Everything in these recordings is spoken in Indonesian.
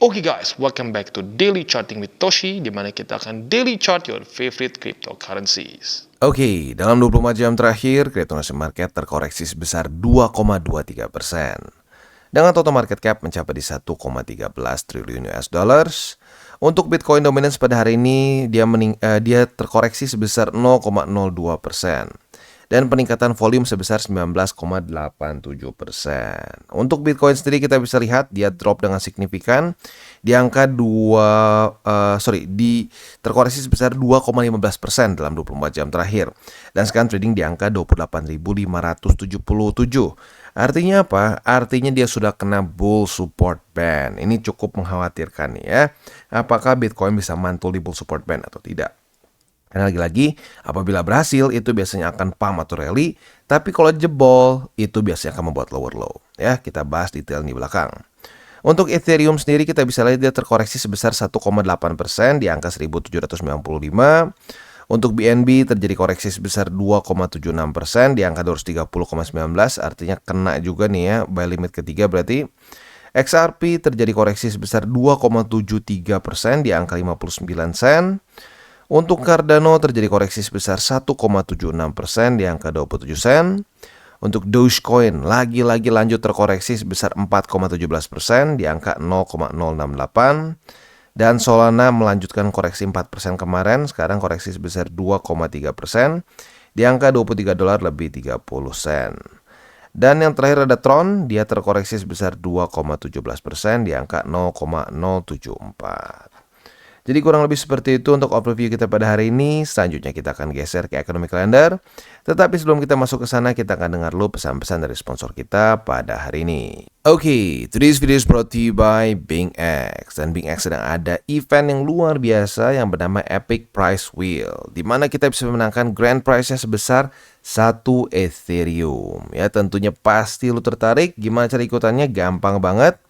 Oke guys, welcome back to Daily Charting with Toshi, di mana kita akan daily chart your favorite cryptocurrencies. Oke, dalam 24 jam terakhir, crypto market terkoreksi sebesar 2,23%. Dengan total market cap mencapai di 1,13 triliun US dollars. Untuk Bitcoin dominance pada hari ini, dia terkoreksi sebesar 0,02%. Dan peningkatan volume sebesar 19,87%. Untuk Bitcoin sendiri kita bisa lihat dia drop dengan signifikan di angka terkoreksi sebesar 2,15% dalam 24 jam terakhir. Dan sekarang trading di angka 28.577. Artinya apa? Artinya dia sudah kena bull support band. Ini cukup mengkhawatirkan ya. Apakah Bitcoin bisa mantul di bull support band atau tidak? Karena lagi-lagi, apabila berhasil, itu biasanya akan pump atau rally. Tapi kalau jebol, itu biasanya akan membuat lower low. Ya, kita bahas detail di belakang. Untuk Ethereum sendiri, kita bisa lihat dia terkoreksi sebesar 1,8% di angka 1795. Untuk BNB terjadi koreksi sebesar 2,76% di angka 230,19. Artinya kena juga nih ya, buy limit ketiga berarti. XRP terjadi koreksi sebesar 2,73% di angka 59 sen. Untuk Cardano terjadi koreksi sebesar 1,76% di angka 27 sen. Untuk Dogecoin lagi-lagi lanjut terkoreksi sebesar 4,17% di angka 0,068. Dan Solana melanjutkan koreksi 4% kemarin, sekarang koreksi sebesar 2,3% di angka $23 lebih 30 sen. Dan yang terakhir ada Tron, dia terkoreksi sebesar 2,17% di angka 0,074. Jadi kurang lebih seperti itu untuk overview kita pada hari ini. Selanjutnya kita akan geser ke Economic Calendar. Tetapi sebelum kita masuk ke sana, kita akan dengar dulu pesan-pesan dari sponsor kita pada hari ini. Oke, today's video is brought to you by BingX. Dan BingX sedang ada event yang luar biasa yang bernama Epic Prize Wheel, di mana kita bisa memenangkan grand prize-nya sebesar 1 Ethereum. Ya, tentunya pasti lu tertarik. Gimana cara ikutannya? Gampang banget.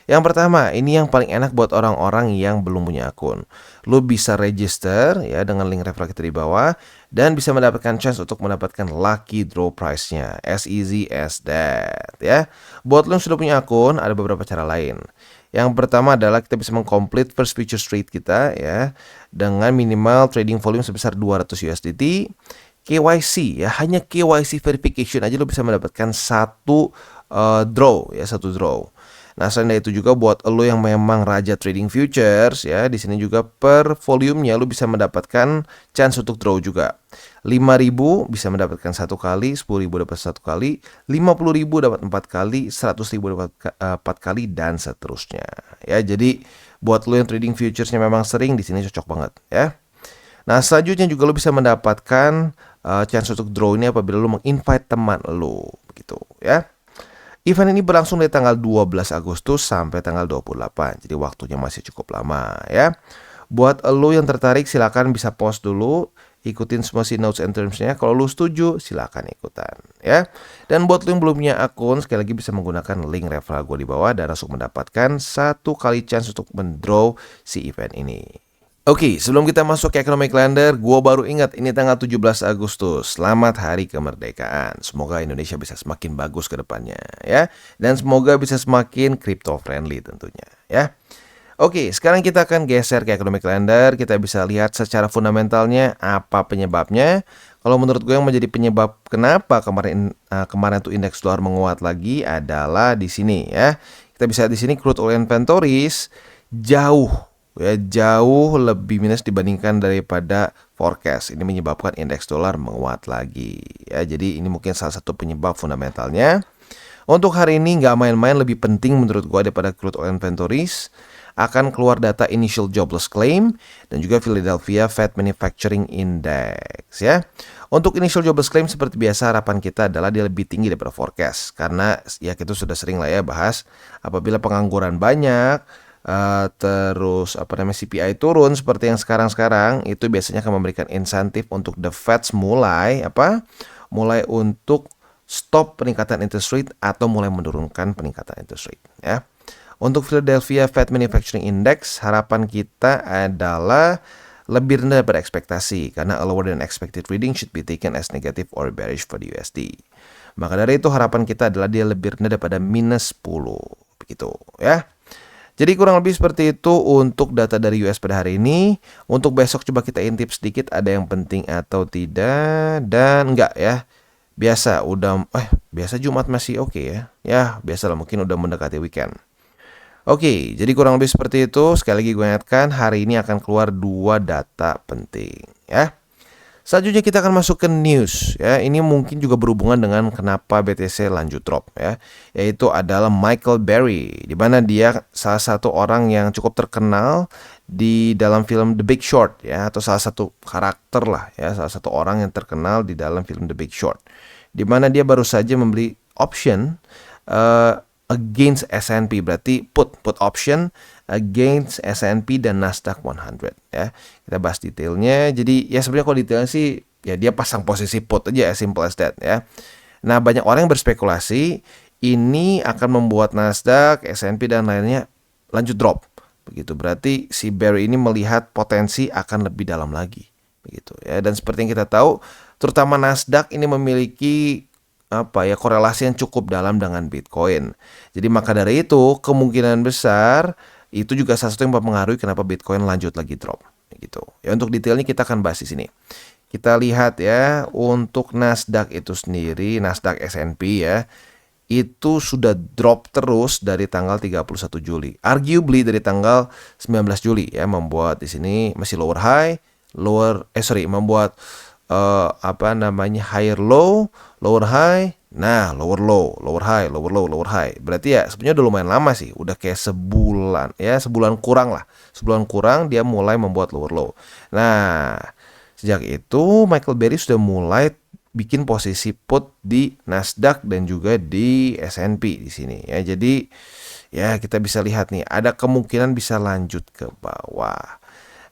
Yang pertama, ini yang paling enak buat orang-orang yang belum punya akun. Lu bisa register ya dengan link referral kita di bawah dan bisa mendapatkan chance untuk mendapatkan lucky draw prize-nya. As easy as that ya. Buat lu yang sudah punya akun, ada beberapa cara lain. Yang pertama adalah kita bisa mengcomplete first future trade kita ya dengan minimal trading volume sebesar 200 USDT. KYC ya, hanya KYC verification aja lu bisa mendapatkan satu draw. Nah, selain dari itu juga buat lo yang memang raja trading futures ya, di sini juga per volumenya lo bisa mendapatkan chance untuk draw juga. 5.000 bisa mendapatkan satu kali, 10.000 dapat satu kali, 50.000 dapat 4 kali, 100.000 dapat 4 kali dan seterusnya. Ya, jadi buat lo yang trading futuresnya memang sering, di sini cocok banget ya. Nah, selanjutnya juga lo bisa mendapatkan chance untuk draw ini apabila lo menginvite teman lo begitu ya. Event ini berlangsung dari tanggal 12 Agustus sampai tanggal 28. Jadi waktunya masih cukup lama ya. Buat lo yang tertarik silakan bisa post dulu, ikutin semua notes and terms-nya. Kalau lo setuju silakan ikutan ya. Dan buat lo yang belum punya akun, sekali lagi bisa menggunakan link referral gue di bawah dan langsung mendapatkan satu kali chance untuk mendraw si event ini. Oke, sebelum kita masuk ke Economic Calendar, gue baru ingat ini tanggal 17 Agustus. Selamat Hari Kemerdekaan. Semoga Indonesia bisa semakin bagus ke depannya ya. Dan semoga bisa semakin crypto friendly tentunya ya. Oke, sekarang kita akan geser ke Economic Calendar. Kita bisa lihat secara fundamentalnya apa penyebabnya. Kalau menurut gue yang menjadi penyebab kenapa kemarin tuh indeks dolar menguat lagi adalah di sini ya. Kita bisa lihat di sini crude oil inventories jauh lebih minus dibandingkan daripada forecast. Ini menyebabkan indeks dolar menguat lagi ya. Jadi ini mungkin salah satu penyebab fundamentalnya. Untuk hari ini nggak main-main, lebih penting menurut gua daripada crude oil inventories akan keluar data initial jobless claim dan juga Philadelphia Fed Manufacturing Index ya. Untuk initial jobless claim seperti biasa harapan kita adalah dia lebih tinggi daripada forecast, karena ya kita sudah sering lah ya bahas apabila pengangguran banyak, terus CPI turun seperti yang sekarang itu biasanya akan memberikan insentif untuk the Fed mulai untuk stop peningkatan interest rate atau mulai menurunkan peningkatan interest rate ya. Untuk Philadelphia Fed Manufacturing Index harapan kita adalah lebih rendah daripada ekspektasi karena a lower than expected reading should be taken as negative or bearish for the USD. Maka dari itu harapan kita adalah dia lebih rendah daripada minus 10 begitu ya. Jadi kurang lebih seperti itu untuk data dari US pada hari ini. Untuk besok coba kita intip sedikit ada yang penting atau tidak, dan enggak ya. Biasa Jumat masih oke ya. Ya, biasa lah, mungkin udah mendekati weekend. Oke, jadi kurang lebih seperti itu. Sekali lagi gue ingatkan, hari ini akan keluar 2 data penting ya. Selanjutnya kita akan masuk ke news ya. Ini mungkin juga berhubungan dengan kenapa BTC lanjut drop ya. Yaitu adalah Michael Berry, di mana dia salah satu orang yang cukup terkenal di dalam film The Big Short ya, atau salah satu karakter lah ya, salah satu orang yang terkenal di dalam film The Big Short. Di mana dia baru saja membeli option against S&P, berarti put option against S&P dan Nasdaq 100 ya. Kita bahas detailnya. Jadi ya sebenarnya kalau detailnya sih ya dia pasang posisi put aja, as simple as that ya. Nah, banyak orang yang berspekulasi ini akan membuat Nasdaq, S&P dan lainnya lanjut drop. Begitu. Berarti si Barry ini melihat potensi akan lebih dalam lagi. Begitu ya. Dan seperti yang kita tahu, terutama Nasdaq ini memiliki korelasi yang cukup dalam dengan Bitcoin. Jadi maka dari itu kemungkinan besar itu juga salah satu yang mempengaruhi kenapa Bitcoin lanjut lagi drop. Gitu. Ya, untuk detailnya kita akan bahas di sini. Kita lihat ya, untuk Nasdaq itu sendiri, Nasdaq S&P ya, itu sudah drop terus dari tanggal 31 Juli. Arguably dari tanggal 19 Juli ya, membuat di sini masih lower high, membuat higher low, lower high, nah lower low, lower high, lower low, lower high. Berarti ya sebenarnya udah lumayan lama sih, udah kayak sebulan ya, sebulan kurang dia mulai membuat lower low. Nah, sejak itu Michael Berry sudah mulai bikin posisi put di Nasdaq dan juga di S&P di sini ya. Jadi ya kita bisa lihat nih, ada kemungkinan bisa lanjut ke bawah.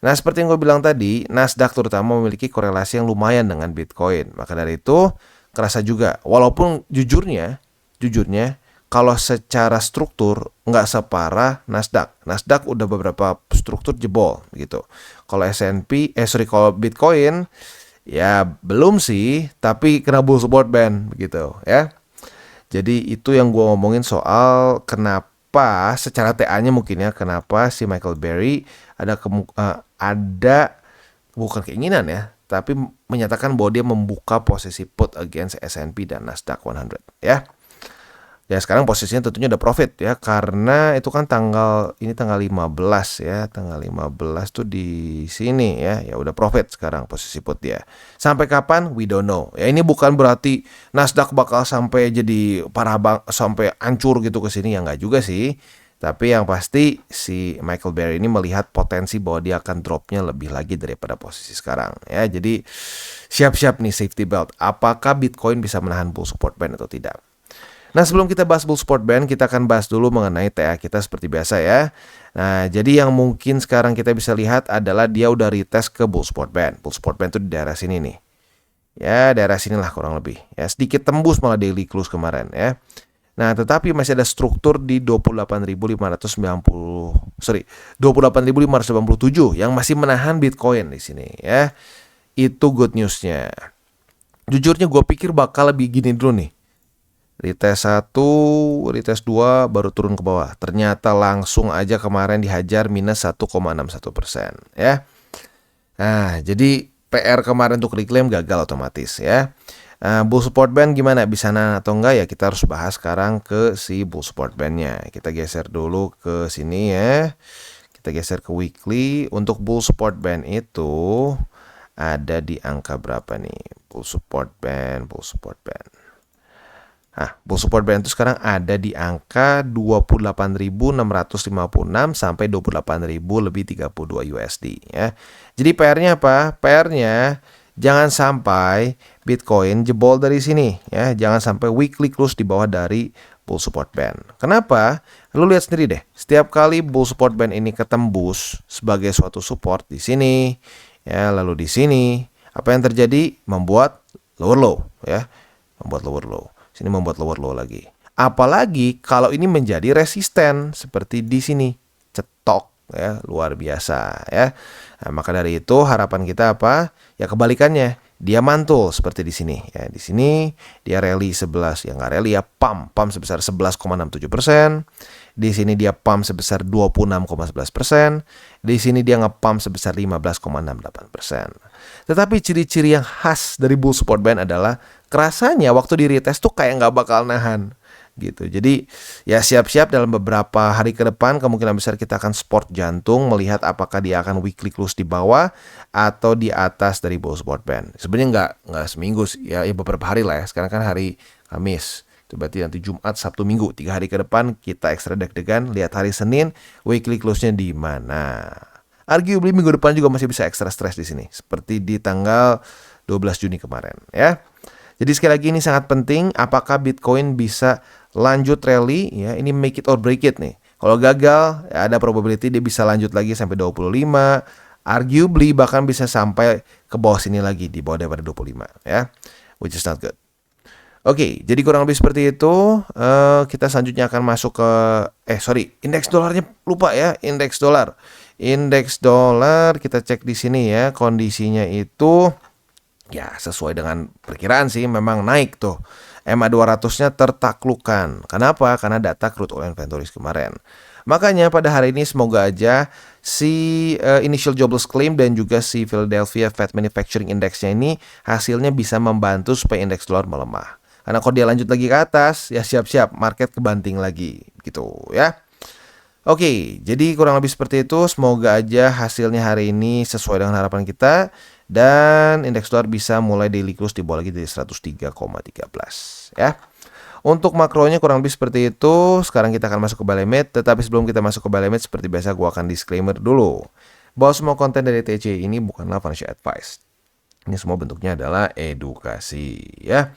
Nah, seperti yang gue bilang tadi, Nasdaq terutama memiliki korelasi yang lumayan dengan Bitcoin. Maka dari itu, kerasa juga. Walaupun jujurnya, kalau secara struktur nggak separah Nasdaq. Nasdaq udah beberapa struktur jebol gitu. Kalau Bitcoin, ya belum sih, tapi kena bull support band begitu ya. Jadi itu yang gue ngomongin soal kenapa secara TA-nya mungkin ya, kenapa si Michael Berry ada bukan keinginan ya, tapi menyatakan bahwa dia membuka posisi put against S&P dan Nasdaq 100 ya. Ya sekarang posisinya tentunya udah profit ya, karena itu kan tanggal 15 ya. Tanggal 15 tuh di sini ya. Ya udah profit sekarang posisi put dia. Sampai kapan? We don't know. Ya ini bukan berarti Nasdaq bakal sampai jadi sampai hancur gitu ke sini, ya nggak juga sih. Tapi yang pasti si Michael Berry ini melihat potensi bahwa dia akan dropnya lebih lagi daripada posisi sekarang ya. Jadi siap-siap nih safety belt. Apakah Bitcoin bisa menahan bull support band atau tidak? Nah, sebelum kita bahas bull support band, kita akan bahas dulu mengenai TA kita seperti biasa ya. Nah, jadi yang mungkin sekarang kita bisa lihat adalah dia udah retest ke bull support band. Bull support band itu di daerah sini nih. Ya, daerah sinilah kurang lebih. Ya, sedikit tembus malah daily close kemarin ya. Nah, tetapi masih ada struktur di 28.587 yang masih menahan Bitcoin di sini ya. Itu good newsnya. Jujurnya gue pikir bakal lebih gini dulu nih. Retest 1, retest 2 baru turun ke bawah. Ternyata langsung aja kemarin dihajar minus 1,61% ya. Nah, jadi PR kemarin untuk reclaim gagal otomatis ya. Bull support band gimana, bisa nahan atau enggak ya, kita harus bahas sekarang ke si bull support bandnya. Kita geser dulu ke sini ya. Kita geser ke weekly. Untuk bull support band itu ada di angka berapa nih? Bull support band. Nah, bull support band itu sekarang ada di angka 28.656 sampai 28.000 lebih 32 USD ya. Jadi PR-nya apa? PR-nya jangan sampai Bitcoin jebol dari sini ya. Jangan sampai weekly close di bawah dari bull support band. Kenapa? Lu lihat sendiri deh. Setiap kali bull support band ini ketembus sebagai suatu support di sini ya, lalu di sini, apa yang terjadi? Membuat lower low ya. Membuat lower low. Sini membuat lower low lagi. Apalagi kalau ini menjadi resisten seperti di sini. Cetok ya, luar biasa ya. Nah, maka dari itu harapan kita apa? Ya kebalikannya. dia mantul seperti di sini ya. Di sini dia rally 11, yang nggak rally ya pump sebesar 11,67%. Di sini dia pump sebesar 26,11%. Di sini dia nge-pump sebesar 15,68%. Tetapi ciri-ciri yang khas dari bull support band adalah kerasanya waktu di retest tuh kayak nggak bakal nahan gitu. Jadi ya siap-siap dalam beberapa hari ke depan kemungkinan besar kita akan sport jantung melihat apakah dia akan weekly close di bawah atau di atas dari bull support band. Sebenarnya nggak seminggu sih, ya beberapa hari lah ya. Sekarang kan hari Kamis. Itu berarti nanti Jumat, Sabtu, Minggu. 3 hari ke depan kita ekstra deg-degan lihat hari Senin weekly close-nya di mana. Arguably minggu depan juga masih bisa ekstra stres di sini seperti di tanggal 12 Juni kemarin ya. Jadi sekali lagi ini sangat penting apakah Bitcoin bisa lanjut rally ya, ini make it or break it nih. Kalau gagal ya ada probability dia bisa lanjut lagi sampai 25, arguably bahkan bisa sampai ke bawah sini lagi di bawah daripada 25 ya, which is not good. Oke, jadi kurang lebih seperti itu. Kita selanjutnya akan masuk ke indeks dolarnya lupa ya, indeks dolar. Indeks dolar kita cek di sini ya, kondisinya itu ya sesuai dengan perkiraan sih, memang naik tuh. MA 200-nya tertaklukkan. Kenapa? Karena data crude oil inventories kemarin. Makanya pada hari ini semoga aja si initial jobless claim dan juga si Philadelphia Fed Manufacturing Index-nya ini hasilnya bisa membantu supaya indeks dolar melemah. Karena kalau dia lanjut lagi ke atas, ya siap-siap market kebanting lagi gitu ya. Oke, jadi kurang lebih seperti itu. Semoga aja hasilnya hari ini sesuai dengan harapan kita. Dan indeks dolar bisa mulai daily close di bawah lagi dari 103,13 ya. Untuk makronya kurang lebih seperti itu. Sekarang kita akan masuk ke buy limit. Tetapi sebelum kita masuk ke buy limit, seperti biasa gua akan disclaimer dulu bahwa semua konten dari TC ini bukanlah financial advice. Ini semua bentuknya adalah edukasi ya.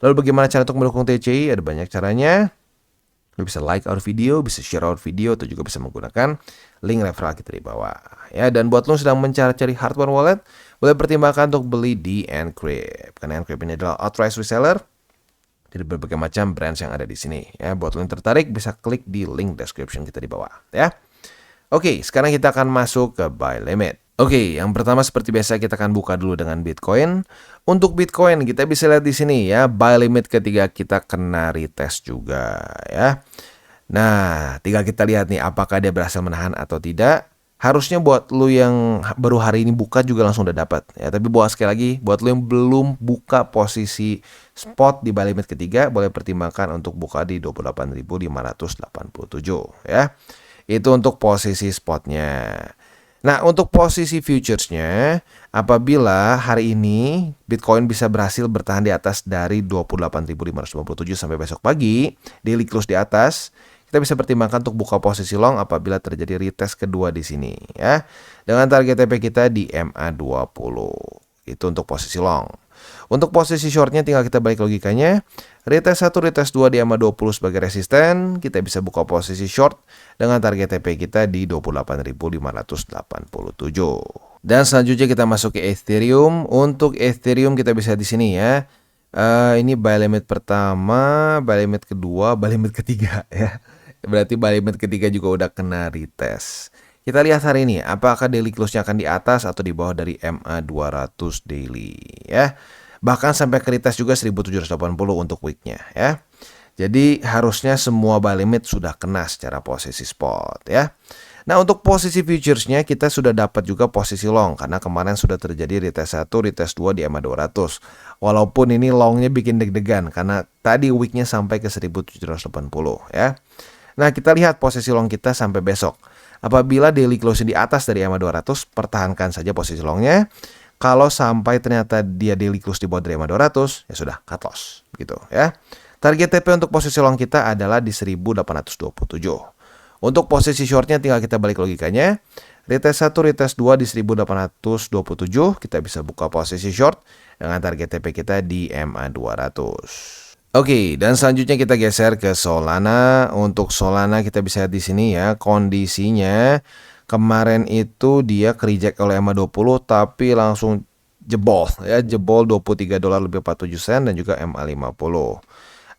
Lalu bagaimana cara untuk mendukung TCI? Ada banyak caranya. Lo bisa like our video, bisa share our video, atau juga bisa menggunakan link referral kita di bawah. Ya, dan buat lo sedang mencari hardware wallet, boleh pertimbangkan untuk beli di Encrypt. Karena Encrypt ini adalah authorized reseller dari berbagai macam brands yang ada di sini. Ya, buat lo yang tertarik bisa klik di link description kita di bawah. Ya. Oke, sekarang kita akan masuk ke buy limit. Oke, yang pertama seperti biasa kita akan buka dulu dengan Bitcoin. Untuk Bitcoin kita bisa lihat di sini ya, buy limit ketiga kita kena retest juga ya. Nah, tinggal kita lihat nih apakah dia berhasil menahan atau tidak. Harusnya buat lu yang baru hari ini buka juga langsung udah dapat ya. Tapi buat sekali lagi, buat lu yang belum buka posisi spot di buy limit ketiga, boleh pertimbangkan untuk buka di 28.587 ya. Itu untuk posisi spotnya. Nah, untuk posisi futuresnya, apabila hari ini Bitcoin bisa berhasil bertahan di atas dari 28.557 sampai besok pagi, daily close di atas, kita bisa pertimbangkan untuk buka posisi long apabila terjadi retest kedua di sini ya. Dengan target TP kita di MA20. Itu untuk posisi long. Untuk posisi shortnya tinggal kita balik logikanya. Retest 1, retest 2 di MA20 sebagai resisten. Kita bisa buka posisi short dengan target TP kita di 28.587. Dan selanjutnya kita masuk ke Ethereum. Untuk Ethereum kita bisa di sini ya. Ini buy limit pertama, buy limit kedua, buy limit ketiga ya. Berarti buy limit ketiga juga udah kena retest. Kita lihat hari ini apakah daily close-nya akan di atas atau di bawah dari MA200 daily ya. Bahkan sampai ke retest juga 1780 untuk weeknya ya. Jadi harusnya semua buy limit sudah kena secara posisi spot ya. Nah, untuk posisi futuresnya kita sudah dapat juga posisi long karena kemarin sudah terjadi retest 1, retest 2 di MA200. Walaupun ini longnya bikin deg-degan karena tadi weeknya sampai ke 1780 ya. Nah, kita lihat posisi long kita sampai besok. Apabila daily close di atas dari MA200, pertahankan saja posisi longnya. Kalau sampai ternyata dia daily close di bawah dari MA200, ya sudah cut loss gitu ya. Target TP untuk posisi long kita adalah di 1827. Untuk posisi shortnya tinggal kita balik logikanya. Retest 1, retest 2 di 1827, kita bisa buka posisi short dengan target TP kita di MA200. Oke, dan selanjutnya kita geser ke Solana. Untuk Solana kita bisa lihat di sini ya, kondisinya kemarin itu dia ke-reject oleh MA20 tapi langsung jebol ya, jebol $23 lebih 47 sen dan juga MA50.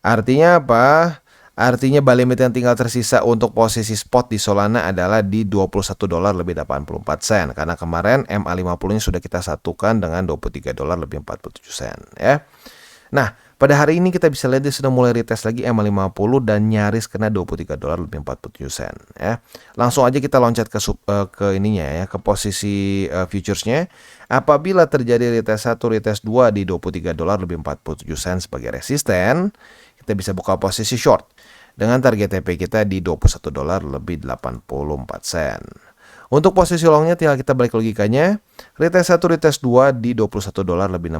Artinya apa? Artinya buy limit yang tinggal tersisa untuk posisi spot di Solana adalah di $21 lebih 84 sen. Karena kemarin MA50-nya sudah kita satukan dengan $23 lebih 47 sen ya. Nah, pada hari ini kita bisa lihat dia sudah mulai retest lagi MA50 dan nyaris kena $23 lebih 47 sen ya. Langsung aja kita loncat ke ininya ya, ke posisi futuresnya. Apabila terjadi retest 1, retest 2 di $23 lebih 47 sen sebagai resisten, kita bisa buka posisi short dengan target TP kita di $21 lebih 84 sen. Untuk posisi longnya tinggal kita balik logikanya. Retest 1, retest 2 di $21 lebih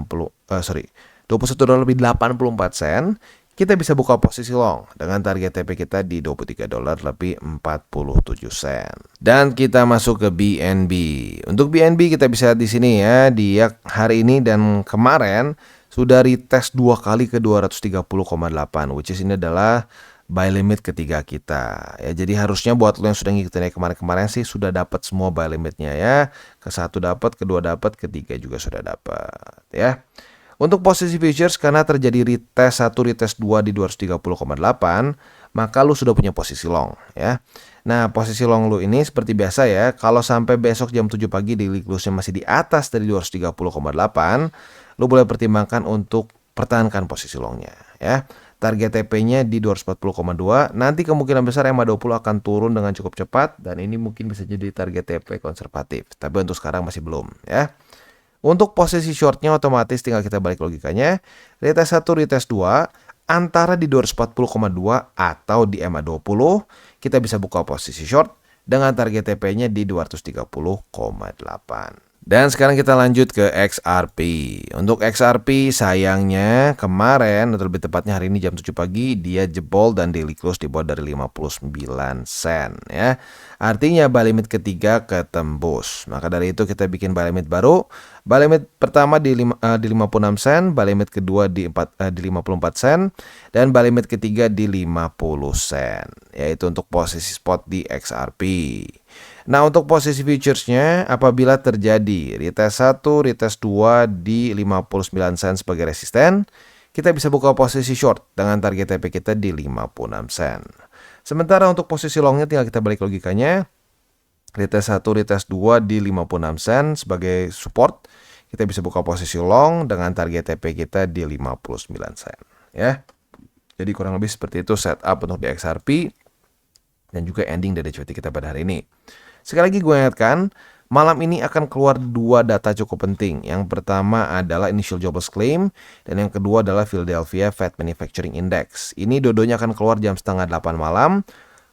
$21 lebih 84 sen. Kita bisa buka posisi long dengan target TP kita di $23 lebih 47 sen. Dan kita masuk ke BNB. Untuk BNB kita bisa lihat di sini ya, dia hari ini dan kemarin sudah retest 2 kali ke 230,8, which is ini adalah buy limit ketiga kita ya. Jadi harusnya buat lo yang sudah ngikutin kemarin-kemarin sih sudah dapat semua buy limitnya ya. Ke 1 dapat, kedua dapat, ketiga juga sudah dapat ya. Untuk posisi futures karena terjadi retest 1, retest 2 di 230,8, maka lu sudah punya posisi long ya. Nah, posisi long lu ini seperti biasa ya, kalau sampai besok jam 7 pagi daily close-nya masih di atas dari 230,8, lu boleh pertimbangkan untuk pertahankan posisi longnya ya. Target TP-nya di 240,2. Nanti kemungkinan besar MA20 akan turun dengan cukup cepat dan ini mungkin bisa jadi target TP konservatif. Tapi untuk sekarang masih belum ya. Untuk posisi shortnya otomatis tinggal kita balik logikanya. Retest 1, retest 2 antara di 240,2 atau di MA20. Kita bisa buka posisi short dengan target TP-nya di 230,8. Dan sekarang kita lanjut ke XRP. Untuk XRP sayangnya kemarin atau lebih tepatnya hari ini jam 7 pagi dia jebol dan daily close di bawah dari 59 sen ya. Artinya buy limit ketiga ketembus. Maka dari itu kita bikin buy limit baru. Buy limit pertama di 56 sen, buy limit kedua di 54 sen dan buy limit ketiga di 50 sen. Yaitu untuk posisi spot di XRP. Nah, untuk posisi futuresnya apabila terjadi retest 1, retest 2 di 59 sen sebagai resisten, kita bisa buka posisi short dengan target TP kita di 56 sen. Sementara untuk posisi longnya tinggal kita balik logikanya. Retest 1, retest 2 di 56 sen sebagai support. Kita bisa buka posisi long dengan target TP kita di 59 sen ya. Jadi kurang lebih seperti itu setup untuk di XRP dan juga ending dari cuti kita pada hari ini. Sekali lagi gue ingatkan, malam ini akan keluar 2 data cukup penting. Yang pertama adalah Initial Jobless Claim, dan yang kedua adalah Philadelphia Fed Manufacturing Index. Ini dua-duanya akan keluar jam setengah 8 malam.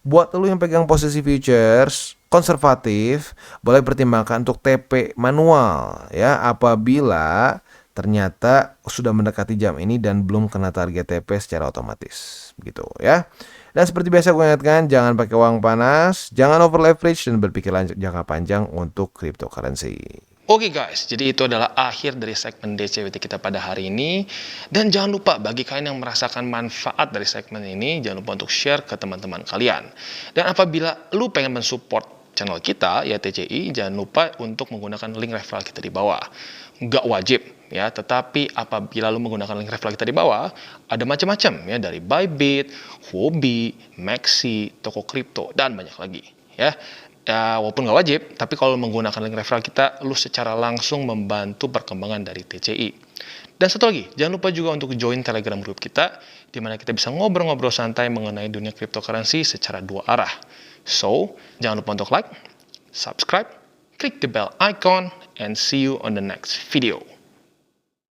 Buat lo yang pegang posisi futures konservatif, boleh pertimbangkan untuk TP manual ya apabila ternyata sudah mendekati jam ini dan belum kena target TP secara otomatis gitu ya. Dan seperti biasa gue ingatkan, jangan pakai uang panas, jangan over leverage, dan berpikir jangka panjang untuk cryptocurrency. Oke guys, jadi itu adalah akhir dari segmen DCWT kita pada hari ini. Dan jangan lupa bagi kalian yang merasakan manfaat dari segmen ini, jangan lupa untuk share ke teman-teman kalian. Dan apabila lu pengen mensupport channel kita, ya TCI, jangan lupa untuk menggunakan link referral kita di bawah. Nggak wajib ya, tetapi apabila lu menggunakan link referral kita di bawah, ada macam-macam ya, dari Bybit, Huobi, Maxi, toko kripto, dan banyak lagi ya. Ya, walaupun nggak wajib, tapi kalau menggunakan link referral kita, lu secara langsung membantu perkembangan dari TCI. Dan satu lagi, jangan lupa juga untuk join Telegram group kita, di mana kita bisa ngobrol-ngobrol santai mengenai dunia cryptocurrency secara 2 arah. So, jangan lupa untuk like, subscribe, click the bell icon, and see you on the next video.